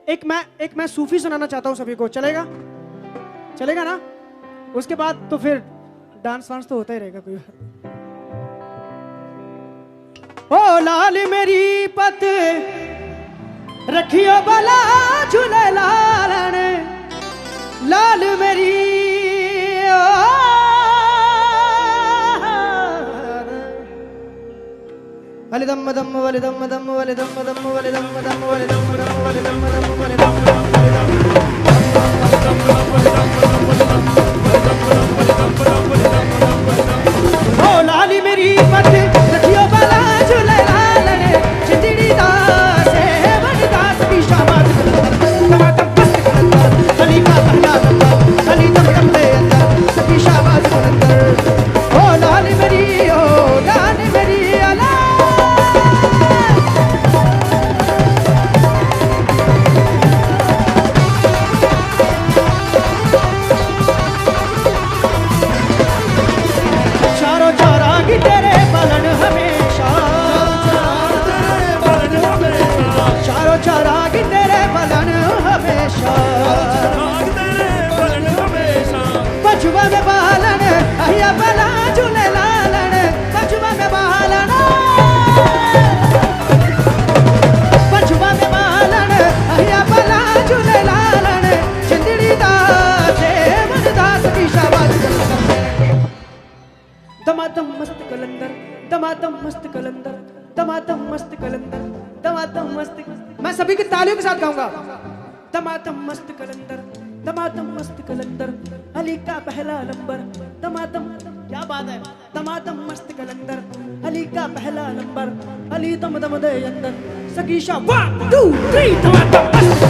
एक मैं सूफी सुनाना चाहता हूँ सभी को, चलेगा? चलेगा ना? उसके बाद तो फिर डांस वांस तो होता ही रहेगा, कोई बात। ओ लाल मेरी पत रखियो भला झूले लालन, लाल मेरी वलिदम दम वलिदम दम वलिदम दम वलिदम दम वलिदम दम वलिदम दम वलिदम ओ लाली मेरी पत रखियो भला झूले लालन, चितड़ी दास है वनदास की शाबाश टमाटम मस्त कलंदर, गली का पहला नंबर, गली टमटम दे अंदर की शाबाश कलंदर। ओ लाली मेरी अला चारों चौरागी तेरे बलन हमेशा, चारों चौरागी तेरे बलन हमेशा, पछुआ में बालन अहिया बला झूले लालन, पछुआ में बालन, पछुआ में बालन अहिया बला झूले लालन, चिंदड़ी दास वनदास की शाबाश दमादम मस्त कलंदर, दमादम मस्त कलंदर, दमादम मस्त कलंदर, दमादम मस्त। मैं सभी की तालियों के साथ गाऊंगा। दमादम मस्त कलंदर, दमादम मस्त कलंदर, अली का पहला नंबर, दमादम, क्या बात है, दमादम मस्त कलंदर, अली का पहला नंबर, अली दम दम दे अंदर, सकीशा 1 2 3 दमादम मस्त